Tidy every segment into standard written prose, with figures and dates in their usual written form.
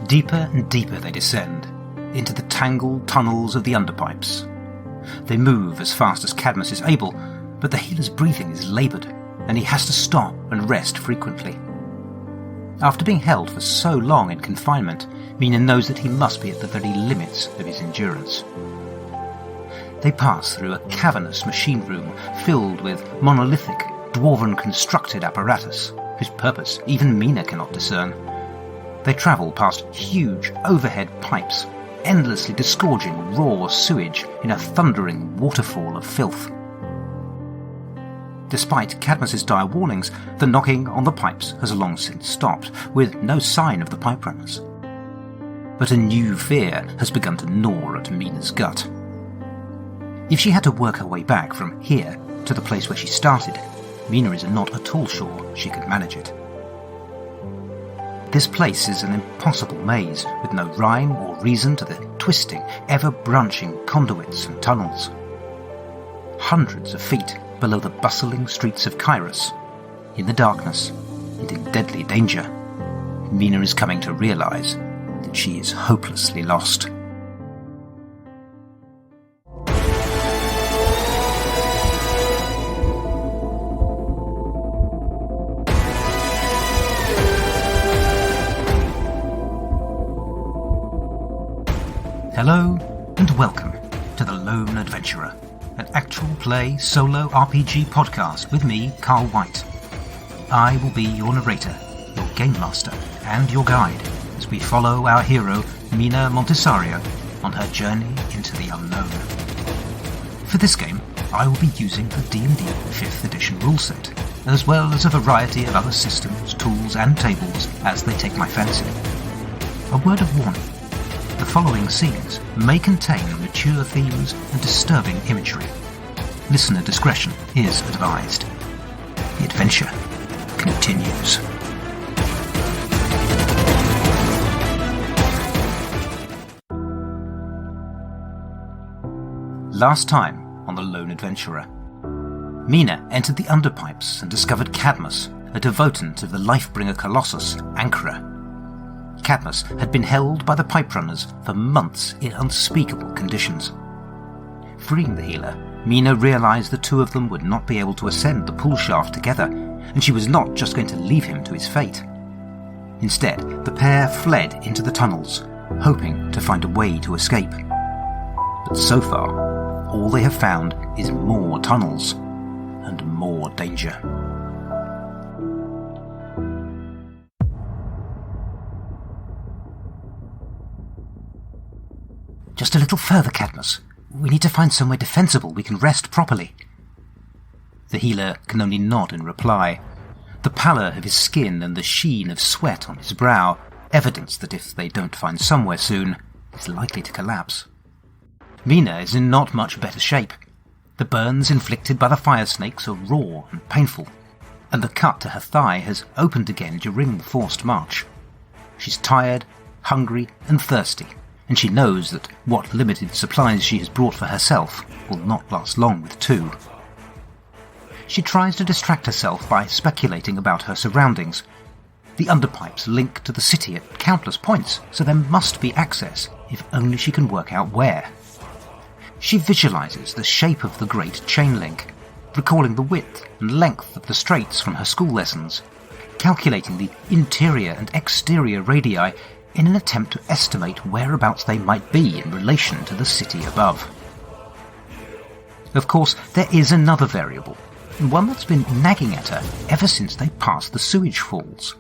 Deeper and deeper they descend, into the tangled tunnels of the Underpipes. They move as fast as Cadmus is able, but the healer's breathing is laboured, and he has to stop and rest frequently. After being held for so long in confinement, Mina knows that he must be at the very limits of his endurance. They pass through a cavernous machine room filled with monolithic, dwarven-constructed apparatus, whose purpose even Mina cannot discern. They travel past huge overhead pipes, endlessly disgorging raw sewage in a thundering waterfall of filth. Despite Cadmus's dire warnings, the knocking on the pipes has long since stopped, with no sign of the pipe runners. But a new fear has begun to gnaw at Mina's gut. If she had to work her way back from here to the place where she started, Mina is not at all sure she could manage it. This place is an impossible maze, with no rhyme or reason to the twisting, ever-branching conduits and tunnels. Hundreds of feet below the bustling streets of Kairos, in the darkness and in deadly danger, Mina is coming to realize that she is hopelessly lost. Hello and welcome to The Lone Adventurer, an actual play solo RPG podcast with me, Carl White. I will be your narrator, your game master, and your guide as we follow our hero, Mina Montessario, on her journey into the unknown. For this game, I will be using the D&D 5th edition rule set, as well as a variety of other systems, tools, and tables as they take my fancy. A word of warning. The following scenes may contain mature themes and disturbing imagery. Listener discretion is advised. The adventure continues. Last time on The Lone Adventurer, Mina entered the Underpipes and discovered Cadmus, a devotant of the life-bringer colossus Angrily. Cadmus had been held by the pipe runners for months in unspeakable conditions. Freeing the healer, Mina realized the two of them would not be able to ascend the pool shaft together, and she was not just going to leave him to his fate. Instead, the pair fled into the tunnels, hoping to find a way to escape. But so far, all they have found is more tunnels and more danger. Just a little further, Cadmus. We need to find somewhere defensible we can rest properly. The healer can only nod in reply. The pallor of his skin and the sheen of sweat on his brow evidence that if they don't find somewhere soon, it's likely to collapse. Mina is in not much better shape. The burns inflicted by the fire snakes are raw and painful, and the cut to her thigh has opened again during the forced march. She's tired, hungry, and thirsty, and she knows that what limited supplies she has brought for herself will not last long with two. She tries to distract herself by speculating about her surroundings. The Underpipes link to the city at countless points, so there must be access, if only she can work out where. She visualizes the shape of the great chain link, recalling the width and length of the straits from her school lessons, calculating the interior and exterior radii in an attempt to estimate whereabouts they might be in relation to the city above. Of course, there is another variable, one that's been nagging at her ever since they passed the sewage falls.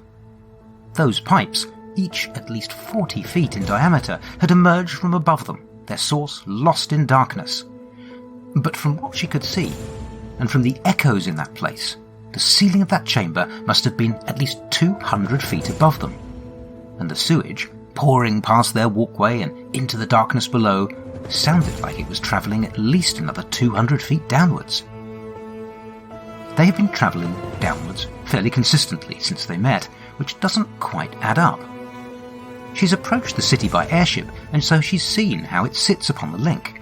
Those pipes, each at least 40 feet in diameter, had emerged from above them, their source lost in darkness. But from what she could see, and from the echoes in that place, the ceiling of that chamber must have been at least 200 feet above them, and the sewage, pouring past their walkway and into the darkness below, sounded like it was travelling at least another 200 feet downwards. They have been travelling downwards fairly consistently since they met, which doesn't quite add up. She's approached the city by airship, and so she's seen how it sits upon the link.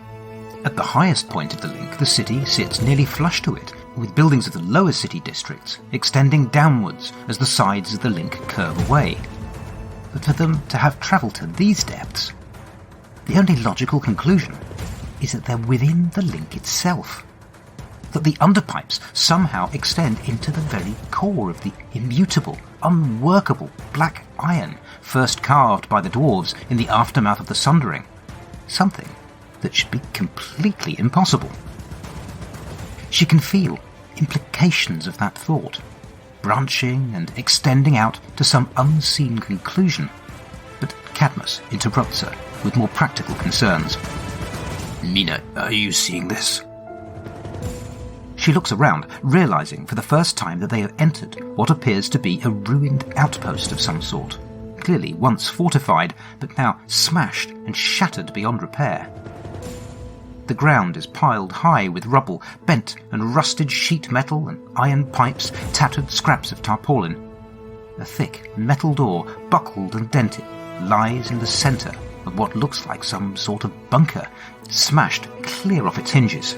At the highest point of the link, the city sits nearly flush to it, with buildings of the lower city districts extending downwards as the sides of the link curve away. but for them to have travelled to these depths, the only logical conclusion is that they're within the link itself. That the underpipes somehow extend into the very core of the immutable, unworkable black iron first carved by the dwarves in the aftermath of the Sundering. Something that should be completely impossible. She can feel implications of that thought, branching and extending out to some unseen conclusion, but Cadmus interrupts her with more practical concerns. Mina, are you seeing this? She looks around, realizing for the first time that they have entered what appears to be a ruined outpost of some sort, clearly once fortified, but now smashed and shattered beyond repair. The ground is piled high with rubble, bent and rusted sheet metal and iron pipes, tattered scraps of tarpaulin. A thick metal door, buckled and dented, lies in the centre of what looks like some sort of bunker, smashed clear off its hinges.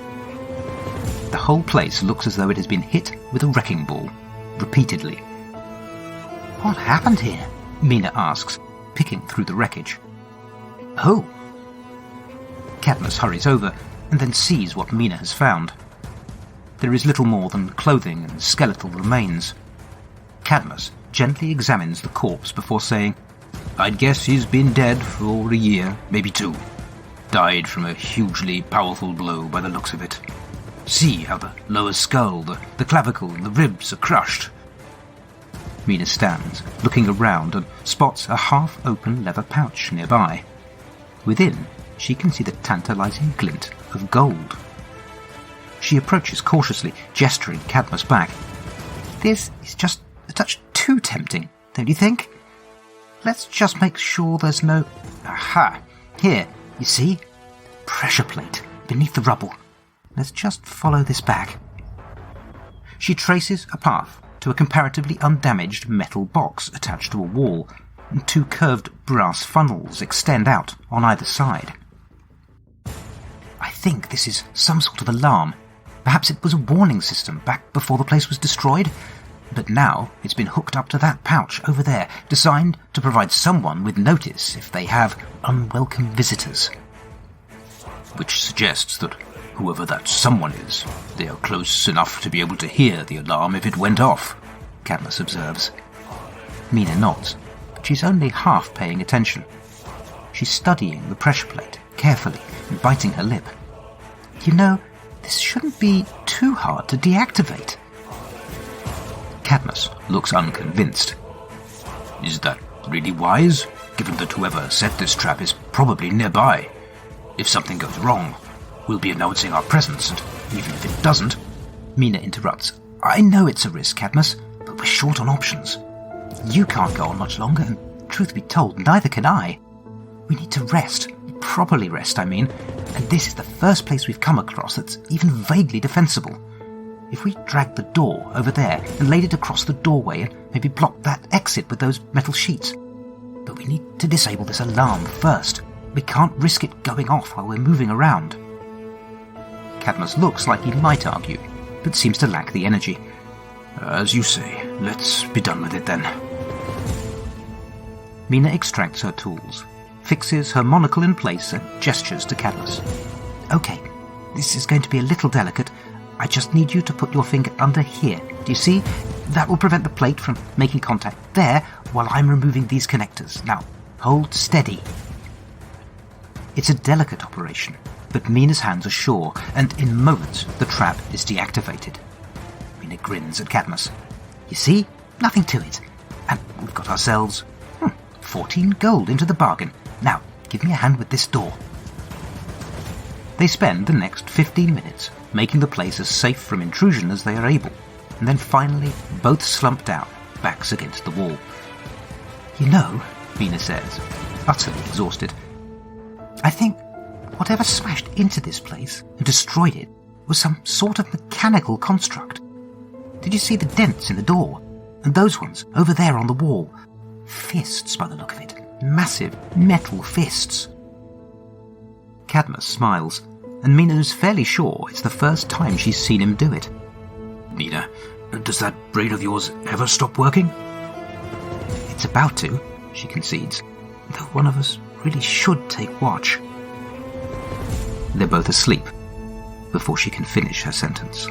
The whole place looks as though it has been hit with a wrecking ball, repeatedly. What happened here? Mina asks, picking through the wreckage. Oh! Cadmus hurries over and then sees what Mina has found. There is little more than clothing and skeletal remains. Cadmus gently examines the corpse before saying, I'd guess he's been dead for a year, maybe 2. Died from a hugely powerful blow by the looks of it. See how the lower skull, the clavicle and the ribs are crushed. Mina stands, looking around, and spots a half-open leather pouch nearby. Within, she can see the tantalizing glint of gold. She approaches cautiously, gesturing Cadmus back. This is just a touch too tempting, don't you think? Let's just make sure there's no... Aha! Here, you see? Pressure plate beneath the rubble. Let's just follow this back. She traces a path to a comparatively undamaged metal box attached to a wall, and 2 curved brass funnels extend out on either side. I think this is some sort of alarm. Perhaps it was a warning system back before the place was destroyed, but now it's been hooked up to that pouch over there, designed to provide someone with notice if they have unwelcome visitors. Which suggests that whoever that someone is, they are close enough to be able to hear the alarm if it went off, Cadmus observes. Mina nods, but she's only half paying attention. She's studying the pressure plate carefully and biting her lip. You know, this shouldn't be too hard to deactivate. Cadmus looks unconvinced. Is that really wise, given that whoever set this trap is probably nearby? If something goes wrong, we'll be announcing our presence, and even if it doesn't... Mina interrupts. I know it's a risk, Cadmus, but we're short on options. You can't go on much longer, and truth be told, neither can I. We need to rest. Properly rest, I mean. And this is the first place we've come across that's even vaguely defensible. If we dragged the door over there and laid it across the doorway and maybe blocked that exit with those metal sheets. But we need to disable this alarm first. We can't risk it going off while we're moving around. Cadmus looks like he might argue, but seems to lack the energy. As you say, let's be done with it then. Mina extracts her tools, fixes her monocle in place and gestures to Cadmus. Okay, this is going to be a little delicate. I just need you to put your finger under here. Do you see? That will prevent the plate from making contact there while I'm removing these connectors. Now, hold steady. It's a delicate operation, but Mina's hands are sure, and in moments the trap is deactivated. Mina grins at Cadmus. You see? Nothing to it. And we've got ourselves 14 gold into the bargain. Now, give me a hand with this door. They spend the next 15 minutes making the place as safe from intrusion as they are able, and then finally both slump down, backs against the wall. You know, Mina says, utterly exhausted, I think whatever smashed into this place and destroyed it was some sort of mechanical construct. Did you see the dents in the door? And those ones over there on the wall? Fists by the look of it. Massive metal fists. Cadmus smiles, and Mina is fairly sure it's the first time she's seen him do it. Mina, does that brain of yours ever stop working? It's about to. she concedes, though one of us really should take watch. They're both asleep before she can finish her sentence.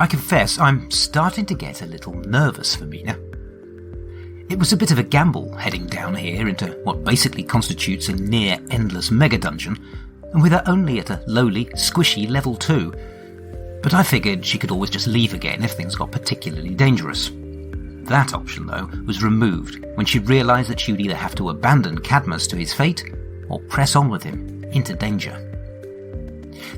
I confess I'm starting to get a little nervous for Mina. It was a bit of a gamble heading down here into what basically constitutes a near-endless mega-dungeon, and with her only at a lowly, squishy level 2. But I figured she could always just leave again if things got particularly dangerous. That option, though, was removed when she realised that she would either have to abandon Cadmus to his fate, or press on with him into danger.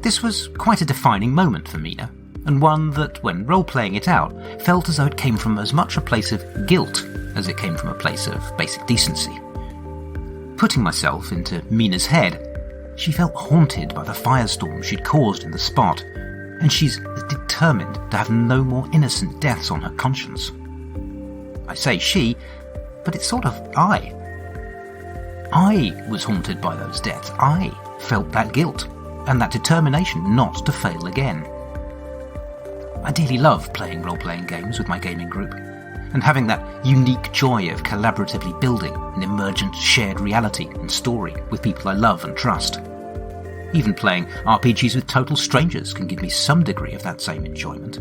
This was quite a defining moment for Mina, and one that, when role-playing it out, felt as though it came from as much a place of guilt as it came from a place of basic decency. Putting myself into Mina's head, she felt haunted by the firestorm she'd caused in the spot, and she's determined to have no more innocent deaths on her conscience. I say she, but it's sort of I. I was haunted by those deaths. I felt that guilt, and that determination not to fail again. I dearly love playing role-playing games with my gaming group, and having that unique joy of collaboratively building an emergent shared reality and story with people I love and trust. Even playing RPGs with total strangers can give me some degree of that same enjoyment.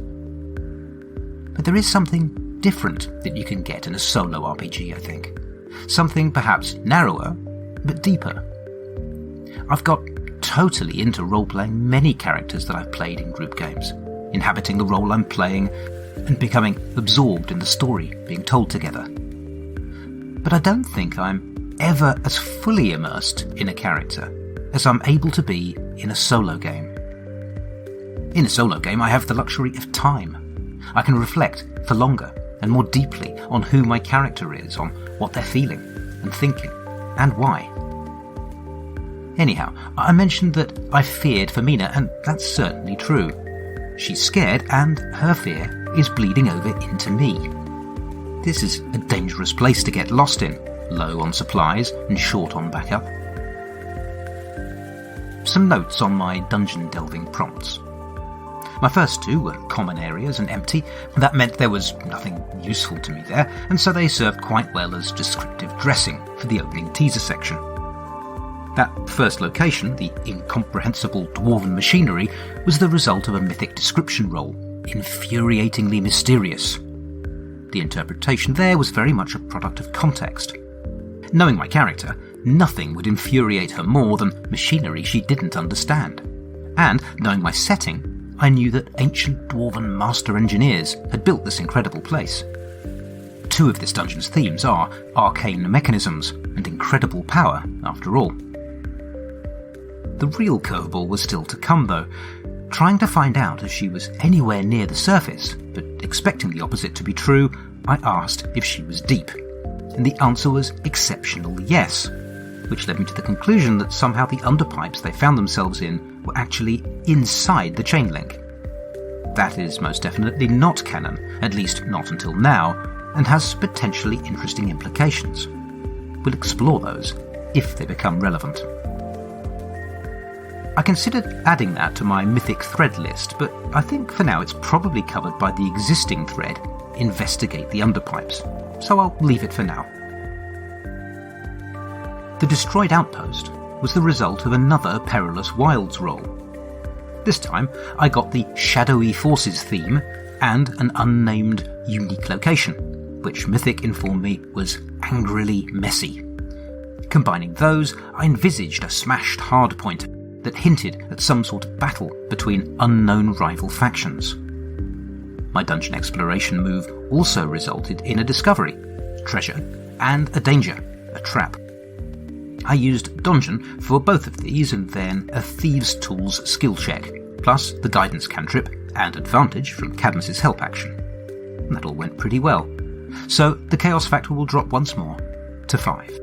But there is something different that you can get in a solo RPG, I think. Something perhaps narrower, but deeper. I've got totally into role-playing many characters that I've played in group games, inhabiting the role I'm playing and becoming absorbed in the story being told together. But I don't think I'm ever as fully immersed in a character as I'm able to be in a solo game. In a solo game, I have the luxury of time. I can reflect for longer and more deeply on who my character is, on what they're feeling and thinking, and why. Anyhow, I mentioned that I feared for Mina, and that's certainly true. She's scared, and her fear is bleeding over into me. This is a dangerous place to get lost in, low on supplies and short on backup. Some notes on my dungeon delving prompts. My first two were common areas and empty. That meant there was nothing useful to me there, and so they served quite well as descriptive dressing for the opening teaser section. That first location, the incomprehensible dwarven machinery, was the result of a mythic description roll, infuriatingly mysterious. The interpretation there was very much a product of context. Knowing my character, nothing would infuriate her more than machinery she didn't understand. And, knowing my setting, I knew that ancient dwarven master engineers had built this incredible place. Two of this dungeon's themes are arcane mechanisms and incredible power, after all. The real curveball was still to come, though. Trying to find out if she was anywhere near the surface, but expecting the opposite to be true, I asked if she was deep. And the answer was exceptional yes, which led me to the conclusion that somehow the underpipes they found themselves in were actually inside the chain link. That is most definitely not canon, at least not until now, and has potentially interesting implications. We'll explore those if they become relevant. I considered adding that to my mythic thread list, but I think for now it's probably covered by the existing thread, Investigate the Underpipes, so I'll leave it for now. The destroyed outpost was the result of another Perilous Wilds roll. This time I got the Shadowy Forces theme and an unnamed unique location, which Mythic informed me was Angrily messy. Combining those, I envisaged a smashed hardpoint that hinted at some sort of battle between unknown rival factions. My dungeon exploration move also resulted in a discovery, treasure, and a danger, a trap. I used Dungeon for both of these and then a Thieves' Tools skill check, plus the guidance cantrip and advantage from Cadmus's help action. And that all went pretty well. So the chaos factor will drop once more to 5.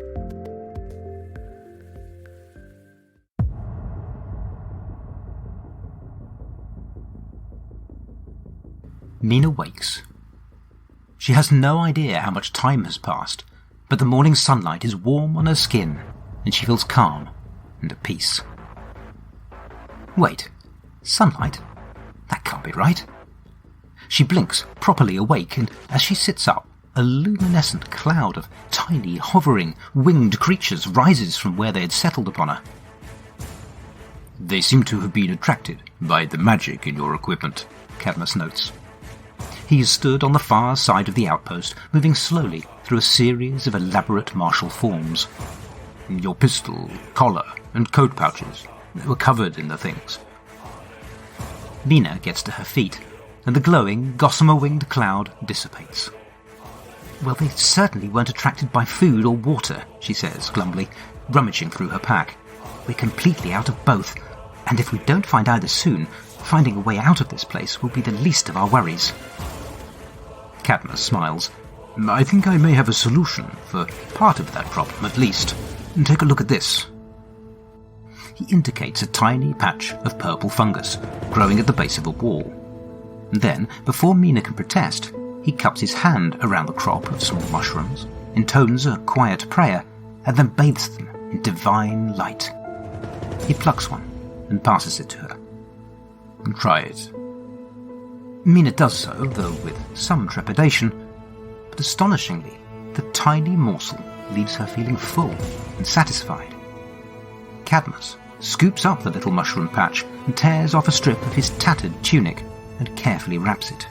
Mina wakes. She has no idea how much time has passed, but the morning sunlight is warm on her skin, and she feels calm and at peace. Wait, Sunlight? That can't be right. She blinks, properly awake, and as she sits up, a luminescent cloud of tiny, hovering, winged creatures rises from where they had settled upon her. They seem to have been attracted by the magic in your equipment, Cadmus notes. He is stood on the far side of the outpost, moving slowly through a series of elaborate martial forms. Your pistol, collar, and coat pouches were covered in the things. Mina gets to her feet, and the glowing, gossamer-winged cloud dissipates. Well, they certainly weren't attracted by food or water, she says glumly, rummaging through her pack. We're completely out of both, and if we don't find either soon, finding a way out of this place will be the least of our worries. Cadmus smiles. I think I may have a solution for part of that problem, at least. Take a look at this. He indicates a tiny patch of purple fungus growing at the base of a wall. Then, before Mina can protest, he cups his hand around the crop of small mushrooms, intones a quiet prayer, and then bathes them in divine light. He plucks one and passes it to her. Try it. Mina does so, though with some trepidation, but astonishingly, the tiny morsel leaves her feeling full and satisfied. Cadmus scoops up the little mushroom patch and tears off a strip of his tattered tunic and carefully wraps it.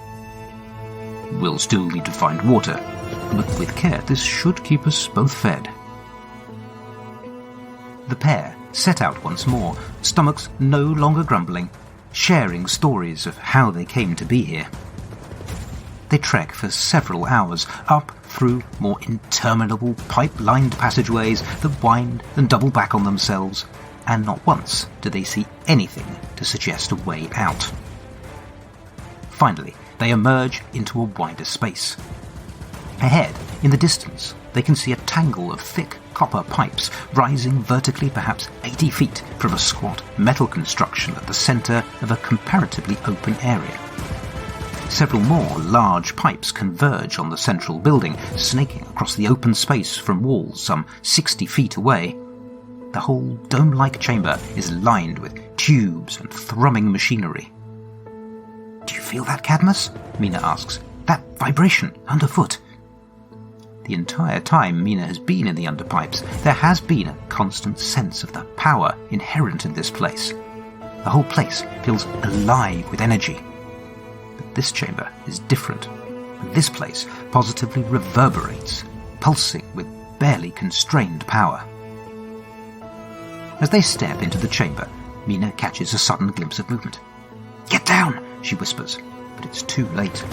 We'll still need to find water, but with care this should keep us both fed. The pair set out once more, stomachs no longer grumbling, sharing stories of how they came to be here. They trek for several hours, up through more interminable pipe-lined passageways that wind and double back on themselves, and not once do they see anything to suggest a way out. Finally, they emerge into a wider space. Ahead, in the distance, they can see a tangle of thick copper pipes rising vertically perhaps 80 feet from a squat metal construction at the centre of a comparatively open area. Several more large pipes converge on the central building, snaking across the open space from walls some 60 feet away. The whole dome-like chamber is lined with tubes and thrumming machinery. "Do you feel that, Cadmus?" Mina asks. "That vibration underfoot?" The entire time Mina has been in the Underpipes, there has been a constant sense of the power inherent in this place. The whole place feels alive with energy. But this chamber is different. This place positively reverberates, pulsing with barely constrained power. As they step into the chamber, Mina catches a sudden glimpse of movement. "Get down!" she whispers, but it's too late.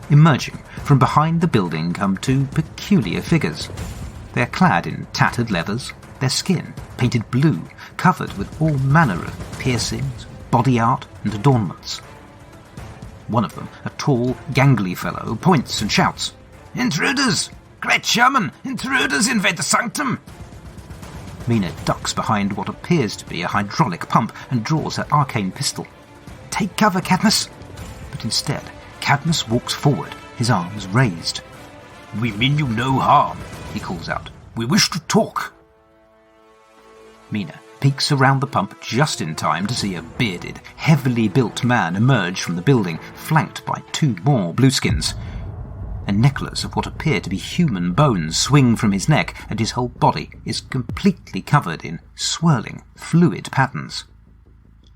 Emerging from behind the building come two peculiar figures. They are clad in tattered leathers, their skin painted blue, covered with all manner of piercings, body art, and adornments. One of them, a tall, gangly fellow, points and shouts, "Intruders! Great Shaman! Intruders invade the sanctum!" Mina ducks behind what appears to be a hydraulic pump and draws her arcane pistol. "Take cover, Cadmus!" But instead, Cadmus walks forward, his arms raised. "We mean you no harm," he calls out. "We wish to talk." Mina peeks around the pump just in time to see a bearded, heavily built man emerge from the building, flanked by two more blueskins. A necklace of what appear to be human bones swing from his neck, and his whole body is completely covered in swirling, fluid patterns.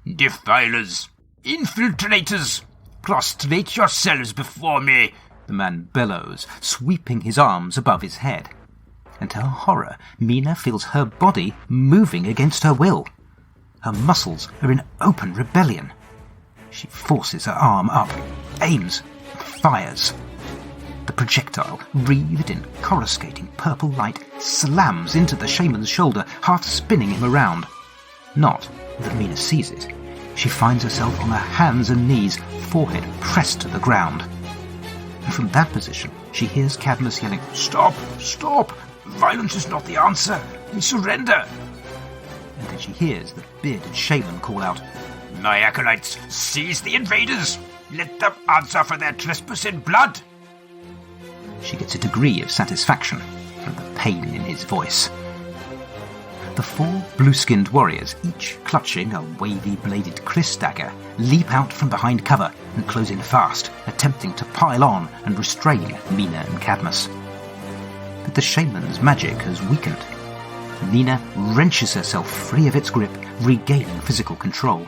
"Defilers! Infiltrators! Prostrate yourselves before me!" the man bellows, sweeping his arms above his head. And to her horror, Mina feels her body moving against her will. Her muscles are in open rebellion. She forces her arm up, aims, fires. The projectile, wreathed in coruscating purple light, slams into the shaman's shoulder, half spinning him around. Not that Mina sees it. She finds herself on her hands and knees, forehead pressed to the ground. And from that position, she hears Cadmus yelling, "Stop! Stop! Violence is not the answer! We surrender!" And then she hears the bearded shaman call out, "My acolytes, seize the invaders! Let them answer for their trespass in blood!" She gets a degree of satisfaction from the pain in his voice. the 4 blue-skinned warriors, each clutching a wavy-bladed Chris dagger, leap out from behind cover and close in fast, attempting to pile on and restrain Mina and Cadmus. But the shaman's magic has weakened. Mina wrenches herself free of its grip, regaining physical control.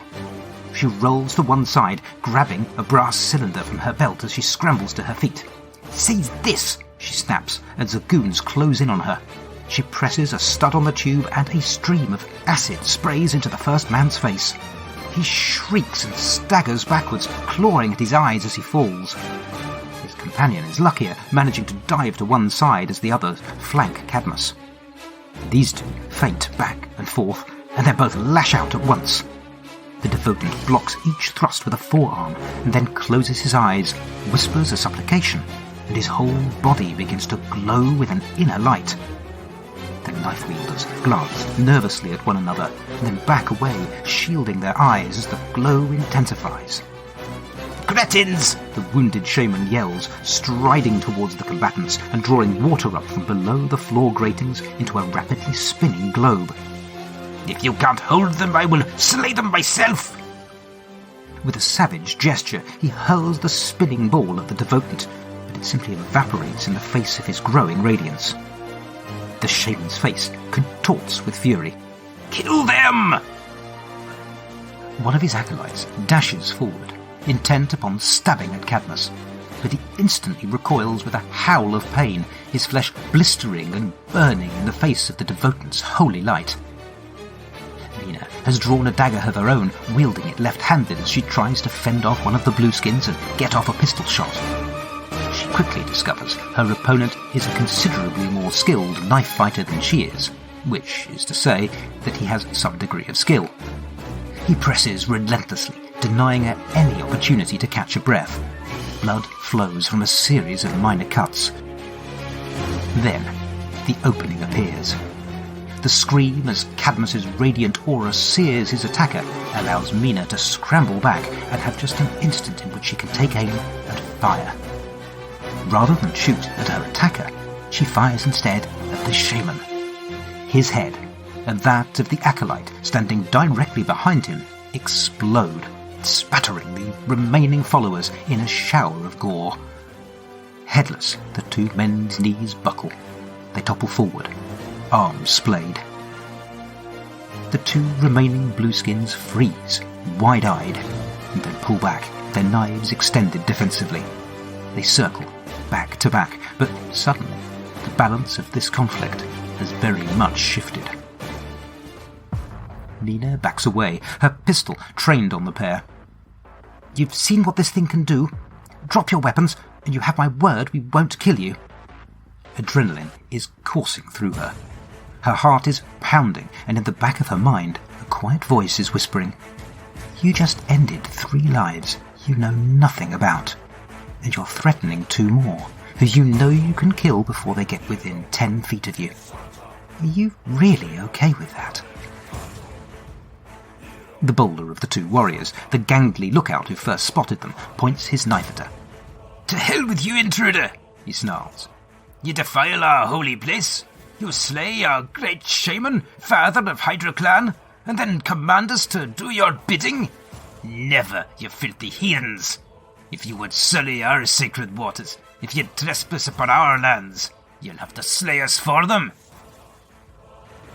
She rolls to one side, grabbing a brass cylinder from her belt as she scrambles to her feet. "Seize this!" she snaps as the goons close in on her. She presses a stud on the tube and a stream of acid sprays into the first man's face. He shrieks and staggers backwards, clawing at his eyes as he falls. His companion is luckier, managing to dive to one side as the others flank Cadmus. These two feint back and forth, and then both lash out at once. The devotant blocks each thrust with a forearm, and then closes his eyes, whispers a supplication, and his whole body begins to glow with an inner light. The knife wielders glance nervously at one another, and then back away, shielding their eyes as the glow intensifies. "Cretins!" the wounded shaman yells, striding towards the combatants and drawing water up from below the floor gratings into a rapidly spinning globe. "If you can't hold them, I will slay them myself!" With a savage gesture, he hurls the spinning ball at the devotant, but it simply evaporates in the face of his growing radiance. The shaman's face contorts with fury. "Kill them!" One of his acolytes dashes forward, intent upon stabbing at Cadmus, but he instantly recoils with a howl of pain, his flesh blistering and burning in the face of the devotant's holy light. Mina has drawn a dagger of her own, wielding it left-handed as she tries to fend off one of the blueskins and get off a pistol shot. She quickly discovers her opponent is a considerably more skilled knife fighter than she is, which is to say that he has some degree of skill. He presses relentlessly, denying her any opportunity to catch a breath. Blood flows from a series of minor cuts. Then, the opening appears. The scream as Cadmus's radiant aura sears his attacker allows Mina to scramble back and have just an instant in which she can take aim and fire. Rather than shoot at her attacker, she fires instead at the shaman. His head, and that of the acolyte standing directly behind him, explode, spattering the remaining followers in a shower of gore. Headless, the 2 men's knees buckle. They topple forward, arms splayed. The 2 remaining blueskins freeze, wide-eyed, and then pull back, their knives extended defensively. They circle, back to back, but suddenly the balance of this conflict has very much shifted. Mina backs away, her pistol trained on the pair. "You've seen what this thing can do. Drop your weapons, and you have my word we won't kill you." Adrenaline is coursing through her. Her heart is pounding, and in the back of her mind, a quiet voice is whispering, "You just ended 3 lives you know nothing about, and you're threatening 2 more, who you know you can kill before they get within 10 feet of you. Are you really okay with that?" The bolder of the 2 warriors, the gangly lookout who first spotted them, points his knife at her. "To hell with you, intruder!" he snarls. "You defile our holy place. You slay our great shaman, father of HydroClan, and then command us to do your bidding? Never, you filthy heathens! If you would sully our sacred waters, if you trespass upon our lands, you'll have to slay us for them."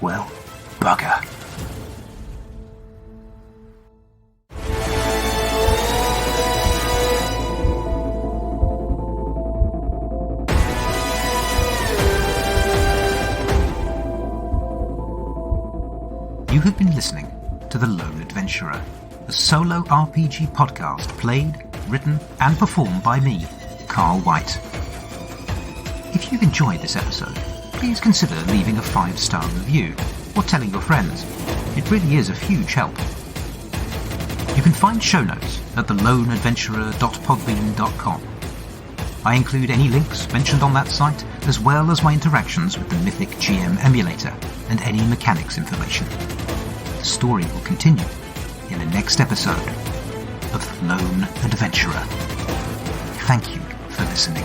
Well, bugger. You have been listening to The Lone Adventurer, a solo RPG podcast played, written and performed by me, Carl White. If you've enjoyed this episode, please consider leaving a 5-star review or telling your friends. It really is a huge help. You can find show notes at theloneadventurer.podbean.com. I include any links mentioned on that site, as well as my interactions with the Mythic GM emulator and any mechanics information. The story will continue in the next episode of The Lone Adventurer. Thank you for listening.